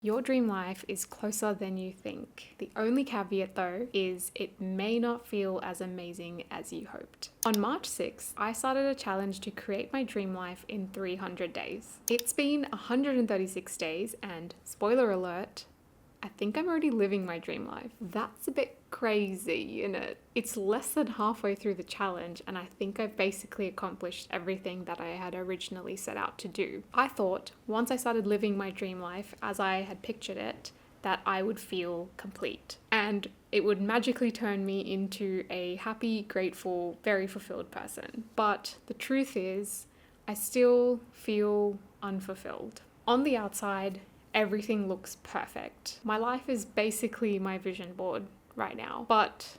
Your dream life is closer than you think. The only caveat though is it may not feel as amazing as you hoped. On March 6th, I started a challenge to create my dream life in 300 days. It's been 136 days and spoiler alert, I think I'm already living my dream life. That's a bit crazy, isn't it? It's less than halfway through the challenge and I think I've basically accomplished everything that I had originally set out to do. I thought once I started living my dream life as I had pictured it, that I would feel complete and it would magically turn me into a happy, grateful, very fulfilled person. But the truth is, I still feel unfulfilled. On the outside, everything looks perfect. My life is basically my vision board right now, but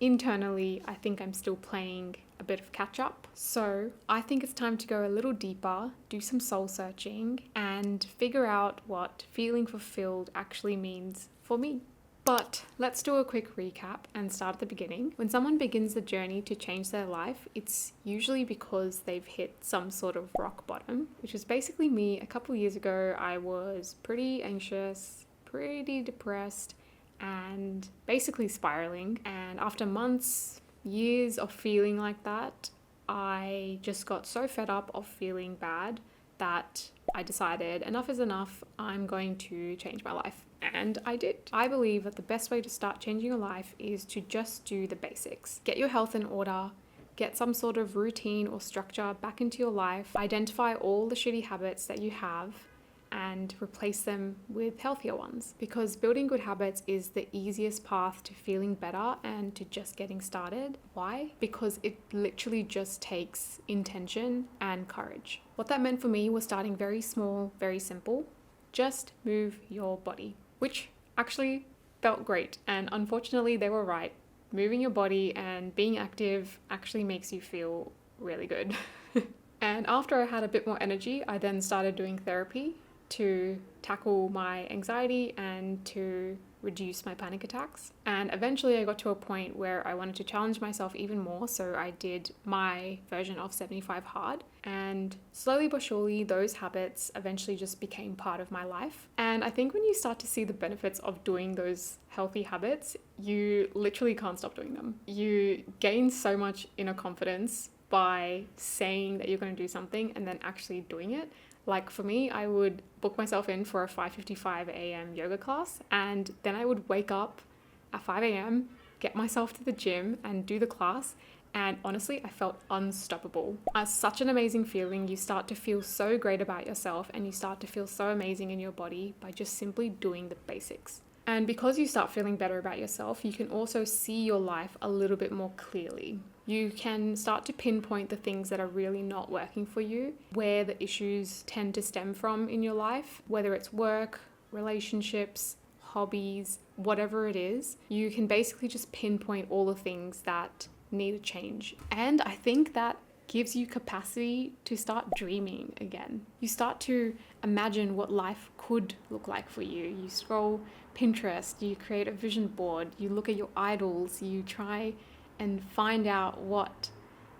internally, I think I'm still playing a bit of catch up. So I think it's time to go a little deeper, do some soul searching, and figure out what feeling fulfilled actually means for me. But let's do a quick recap and start at the beginning. When someone begins the journey to change their life, it's usually because they've hit some sort of rock bottom, which was basically me. A couple of years ago, I was pretty anxious, pretty depressed, and basically spiraling. And after months, years of feeling like that, I just got so fed up of feeling bad that I decided enough is enough, I'm going to change my life. And I did. I believe that the best way to start changing your life is to just do the basics. Get your health in order, get some sort of routine or structure back into your life, identify all the shitty habits that you have, and replace them with healthier ones. Because building good habits is the easiest path to feeling better and to just getting started. Why? Because it literally just takes intention and courage. What that meant for me was starting very small, very simple. Just move your body, which actually felt great. And unfortunately, they were right. Moving your body and being active actually makes you feel really good. And after I had a bit more energy, I then started doing therapy to tackle my anxiety and to reduce my panic attacks. And eventually I got to a point where I wanted to challenge myself even more, so I did my version of 75 hard. And slowly but surely, those habits eventually just became part of my life. And I think when you start to see the benefits of doing those healthy habits, you literally can't stop doing them. You gain so much inner confidence by saying that you're going to do something and then actually doing it. Like for me, I would book myself in for a 5:55 a.m. yoga class, and then I would wake up at 5 a.m., get myself to the gym and do the class. And honestly, I felt unstoppable. It's such an amazing feeling. You start to feel so great about yourself and you start to feel so amazing in your body by just simply doing the basics. And because you start feeling better about yourself, you can also see your life a little bit more clearly. You can start to pinpoint the things that are really not working for you, where the issues tend to stem from in your life, whether it's work, relationships, hobbies, whatever it is. You can basically just pinpoint all the things that need a change. And I think that gives you capacity to start dreaming again. You start to imagine what life could look like for you. You scroll Pinterest, you create a vision board, you look at your idols, you try and find out what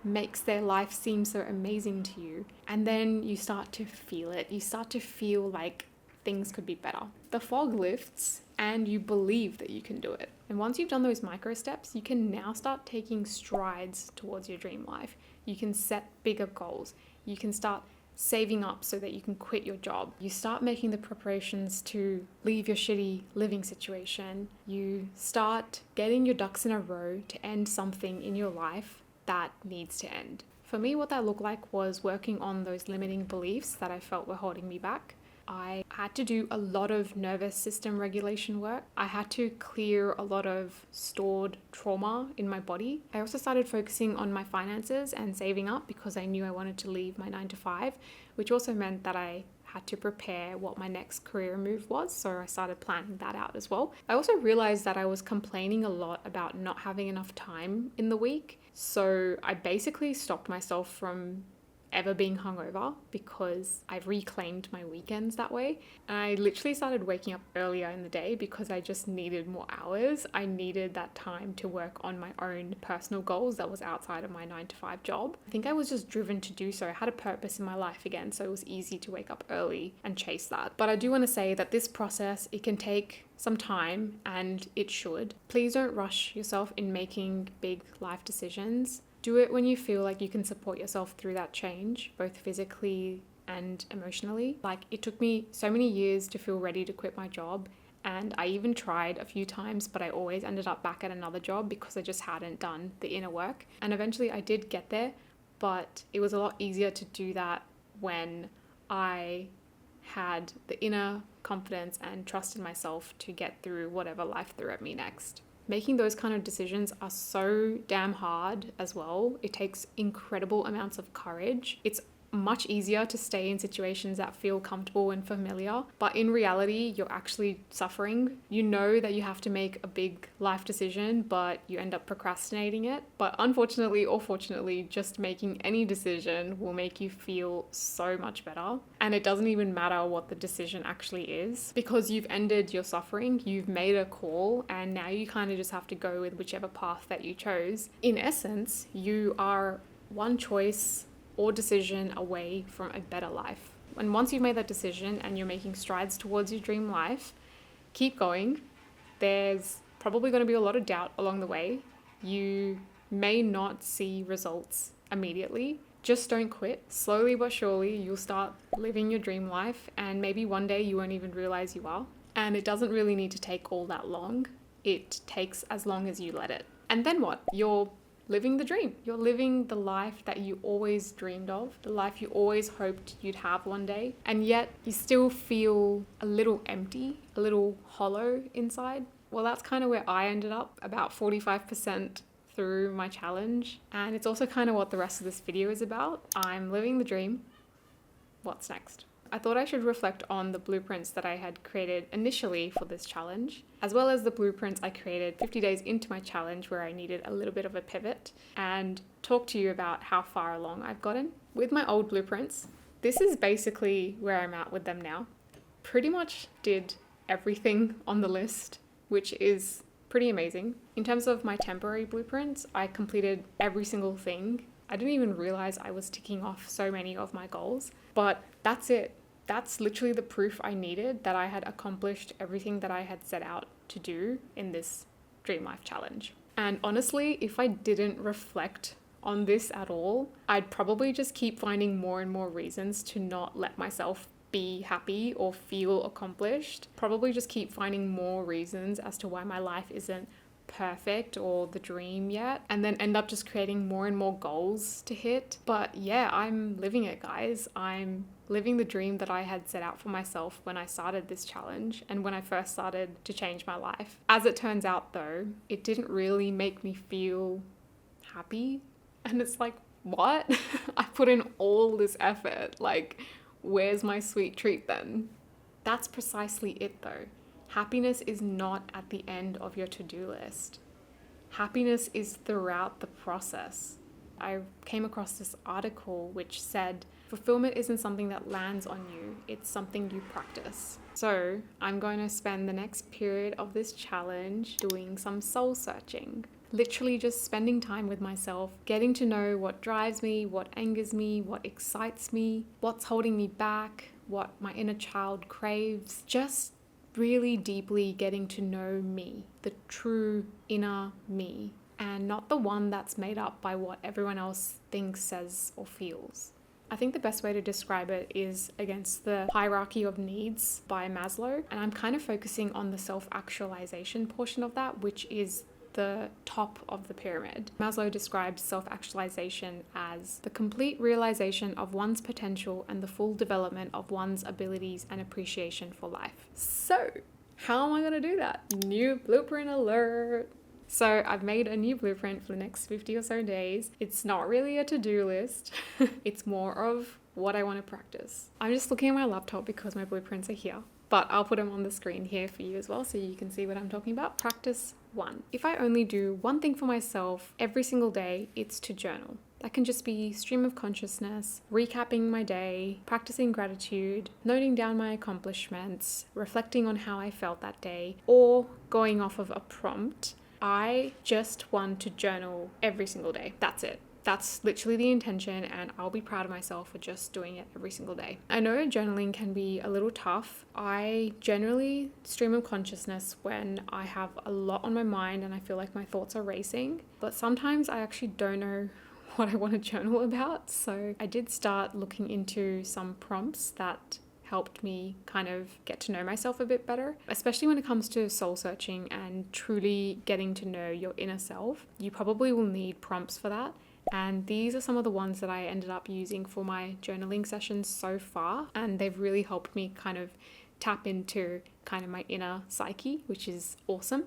makes their life seem so amazing to you. And then you start to feel it. You start to feel like things could be better. The fog lifts and you believe that you can do it. And once you've done those micro steps, you can now start taking strides towards your dream life. You can set bigger goals. You can start saving up so that you can quit your job. You start making the preparations to leave your shitty living situation. You start getting your ducks in a row to end something in your life that needs to end. For me, what that looked like was working on those limiting beliefs that I felt were holding me back. I had to do a lot of nervous system regulation work. I had to clear a lot of stored trauma in my body. I also started focusing on my finances and saving up because I knew I wanted to leave my 9 to 5, which also meant that I had to prepare what my next career move was. So I started planning that out as well. I also realized that I was complaining a lot about not having enough time in the week. So I basically stopped myself from ever being hungover because I've reclaimed my weekends that way. And I literally started waking up earlier in the day because I just needed more hours. I needed that time to work on my own personal goals that was outside of my 9 to 5 job. I think I was just driven to do so. I had a purpose in my life again, so it was easy to wake up early and chase that. But I do want to say that this process, it can take some time, and it should. Please don't rush yourself in making big life decisions. Do it when you feel like you can support yourself through that change, both physically and emotionally. Like, it took me so many years to feel ready to quit my job, and I even tried a few times, but I always ended up back at another job because I just hadn't done the inner work. And eventually I did get there, but it was a lot easier to do that when I had the inner confidence and trust in myself to get through whatever life threw at me next. Making those kind of decisions are so damn hard as well. It takes incredible amounts of courage. It's much easier to stay in situations that feel comfortable and familiar, but in reality, you're actually suffering. You know that you have to make a big life decision, but you end up procrastinating it. But unfortunately or fortunately, just making any decision will make you feel so much better. And it doesn't even matter what the decision actually is, because you've ended your suffering, you've made a call, and now you kind of just have to go with whichever path that you chose. In essence, you are one choice or decision away from a better life. And once you've made that decision and you're making strides towards your dream life, keep going. There's probably going to be a lot of doubt along the way. You may not see results immediately. Just don't quit. Slowly but surely, you'll start living your dream life, and maybe one day you won't even realize you are. And it doesn't really need to take all that long. It takes as long as you let it. And then what? You're living the dream. You're living the life that you always dreamed of, the life you always hoped you'd have one day, and yet you still feel a little empty, a little hollow inside. Well, that's kind of where I ended up, about 45% through my challenge. And it's also kind of what the rest of this video is about. I'm living the dream. What's next? I thought I should reflect on the blueprints that I had created initially for this challenge, as well as the blueprints I created 50 days into my challenge where I needed a little bit of a pivot, and talk to you about how far along I've gotten. With my old blueprints, this is basically where I'm at with them now. Pretty much did everything on the list, which is pretty amazing. In terms of my temporary blueprints, I completed every single thing. I didn't even realize I was ticking off so many of my goals, but that's it. That's literally the proof I needed that I had accomplished everything that I had set out to do in this Dream Life Challenge. And honestly, if I didn't reflect on this at all, I'd probably just keep finding more and more reasons to not let myself be happy or feel accomplished. Probably just keep finding more reasons as to why my life isn't perfect or the dream yet, and then end up just creating more and more goals to hit. But yeah, I'm living it, guys. I'm living the dream that I had set out for myself when I started this challenge and when I first started to change my life. As it turns out though, it didn't really make me feel happy. And it's like, what? I put in all this effort. Like, where's my sweet treat then? That's precisely it though. Happiness is not at the end of your to-do list. Happiness is throughout the process. I came across this article which said, fulfillment isn't something that lands on you, it's something you practice. So I'm going to spend the next period of this challenge doing some soul searching. Literally just spending time with myself, getting to know what drives me, what angers me, what excites me, what's holding me back, what my inner child craves. Just really deeply getting to know me, the true inner me, and not the one that's made up by what everyone else thinks, says, or feels. I think the best way to describe it is against the hierarchy of needs by Maslow, and I'm kind of focusing on the self-actualization portion of that, which is the top of the pyramid. Maslow describes self-actualization as the complete realization of one's potential and the full development of one's abilities and appreciation for life. So, how am I going to do that? New blueprint alert! So I've made a new blueprint for the next 50 or so days. It's not really a to-do list. It's more of what I want to practice. I'm just looking at my laptop because my blueprints are here, but I'll put them on the screen here for you as well so you can see what I'm talking about. Practice 1. If I only do one thing for myself every single day, it's to journal. That can just be stream of consciousness, recapping my day, practicing gratitude, noting down my accomplishments, reflecting on how I felt that day, or going off of a prompt. I just want to journal every single day. That's it. That's literally the intention, and I'll be proud of myself for just doing it every single day. I know journaling can be a little tough. I generally stream of consciousness when I have a lot on my mind and I feel like my thoughts are racing, but sometimes I actually don't know what I want to journal about. So I did start looking into some prompts that helped me kind of get to know myself a bit better, especially when it comes to soul searching and truly getting to know your inner self. You probably will need prompts for that. And these are some of the ones that I ended up using for my journaling sessions so far. And they've really helped me kind of tap into kind of my inner psyche, which is awesome.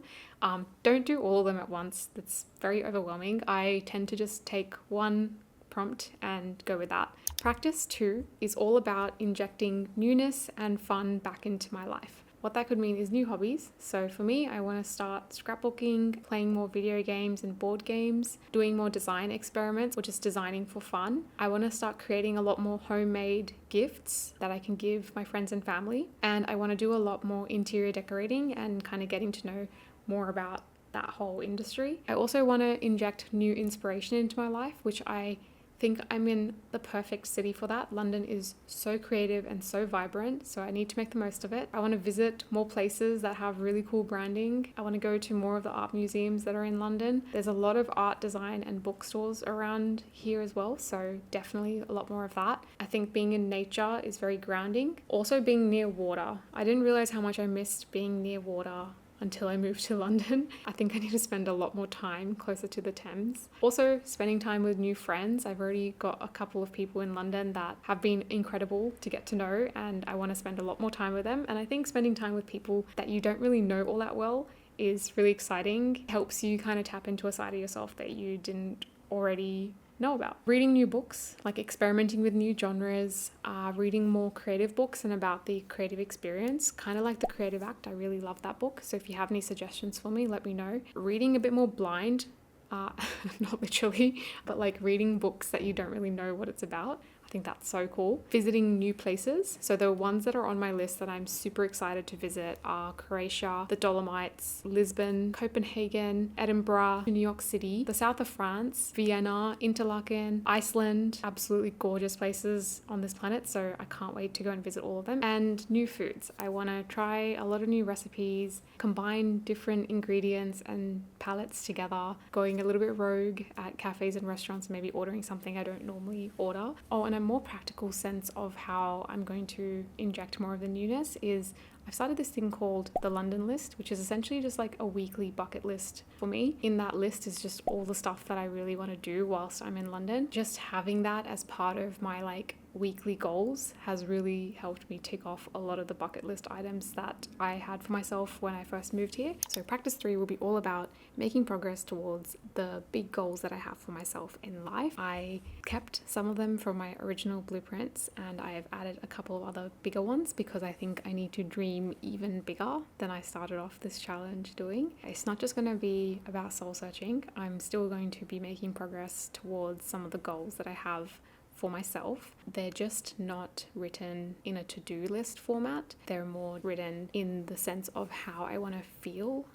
Don't do all of them at once. That's very overwhelming. I tend to just take one prompt and go with that. Practice 2 is all about injecting newness and fun back into my life. What that could mean is new hobbies. So for me, I want to start scrapbooking, playing more video games and board games, doing more design experiments, or just designing for fun. I want to start creating a lot more homemade gifts that I can give my friends and family. And I want to do a lot more interior decorating and kind of getting to know more about that whole industry. I also want to inject new inspiration into my life, which I think I'm in the perfect city for that. London is so creative and so vibrant, so I need to make the most of it. I want to visit more places that have really cool branding. I want to go to more of the art museums that are in London. There's a lot of art, design and bookstores around here as well, so definitely a lot more of that. I think being in nature is very grounding. Also being near water. I didn't realize how much I missed being near water until I moved to London. I think I need to spend a lot more time closer to the Thames. Also, spending time with new friends. I've already got a couple of people in London that have been incredible to get to know, and I want to spend a lot more time with them. And I think spending time with people that you don't really know all that well is really exciting. Helps you kind of tap into a side of yourself that you didn't already know about. Reading new books, like experimenting with new genres, reading more creative books and about the creative experience, kind of like The Creative Act. I really love that book. So if you have any suggestions for me, let me know. Reading a bit more blind, not literally, but like reading books that you don't really know what it's about. I think that's so cool. Visiting new places. So the ones that are on my list that I'm super excited to visit are Croatia, the Dolomites, Lisbon, Copenhagen, Edinburgh, New York City, the south of France, Vienna, Interlaken, Iceland. Absolutely gorgeous places on this planet, so I can't wait to go and visit all of them. And new foods. I want to try a lot of new recipes, combine different ingredients and palettes together, going a little bit rogue at cafes and restaurants, maybe ordering something I don't normally order. Oh, and a more practical sense of how I'm going to inject more of the newness is I've started this thing called the London list, which is essentially just like a weekly bucket list for me. In that list is just all the stuff that I really want to do whilst I'm in London. Just having that as part of my like weekly goals has really helped me tick off a lot of the bucket list items that I had for myself when I first moved here. So practice 3 will be all about making progress towards the big goals that I have for myself in life. I kept some of them from my original blueprints and I have added a couple of other bigger ones because I think I need to dream even bigger than I started off this challenge doing. It's not just going to be about soul searching. I'm still going to be making progress towards some of the goals that I have for myself. They're just not written in a to-do list format. They're more written in the sense of how I want to feel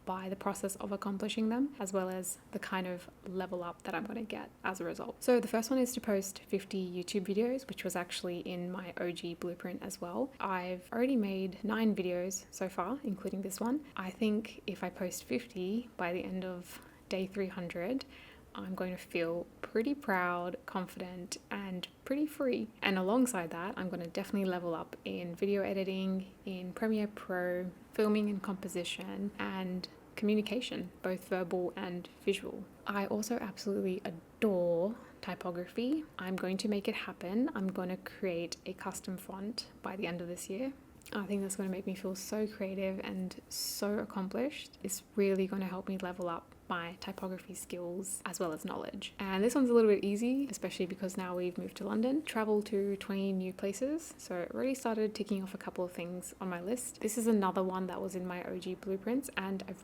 by the process of accomplishing them, as well as the kind of level up that I'm going to get as a result. So the first one is to post 50 YouTube videos, which was actually in my OG blueprint as well. I've already made 9 videos so far, including this one. I think if I post 50 by the end of day 300, I'm going to feel pretty proud, confident, and pretty free. And alongside that, I'm going to definitely level up in video editing, in Premiere Pro, filming and composition, and communication, both verbal and visual. I also absolutely adore typography. I'm going to make it happen. I'm going to create a custom font by the end of this year. I think that's going to make me feel so creative and so accomplished. It's really going to help me level up my typography skills as well as knowledge. And this one's a little bit easy, especially because now we've moved to London. Travel to 20 new places. So I already started ticking off a couple of things on my list. This is another one that was in my OG blueprints and I've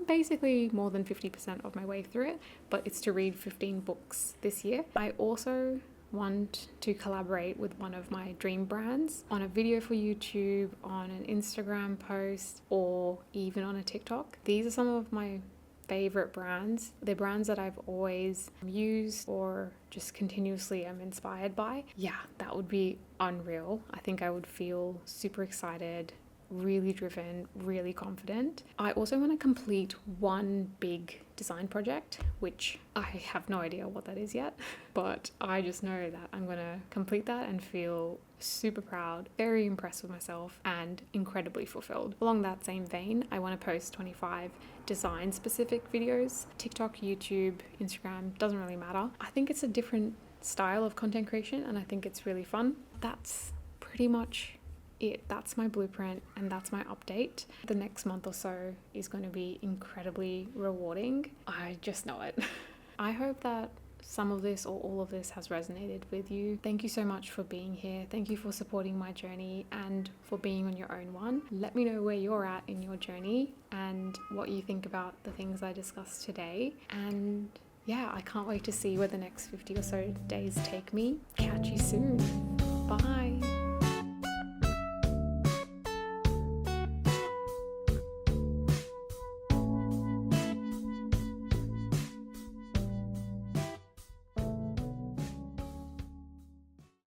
basically more than 50% of my way through it, but it's to read 15 books this year. I also want to collaborate with one of my dream brands on a video for YouTube, on an Instagram post, or even on a TikTok. These are some of my favorite brands. They're brands that I've always used or just continuously am inspired by. Yeah, that would be unreal. I think I would feel super excited, really driven, really confident. I also want to complete one big design project, which I have no idea what that is yet, but I just know that I'm going to complete that and feel super proud, very impressed with myself, and incredibly fulfilled. Along that same vein, I want to post 25 design specific videos. TikTok, YouTube, Instagram, doesn't really matter. I think it's a different style of content creation and I think it's really fun. That's pretty much it. That's my blueprint and that's my update. The next month or so is going to be incredibly rewarding. I just know it. I hope that some of this or all of this has resonated with you. Thank you so much for being here. Thank you for supporting my journey and for being on your own one. Let me know where you're at in your journey and what you think about the things I discussed today. And yeah, I can't wait to see where the next 50 or so days take me. Catch you soon. Bye.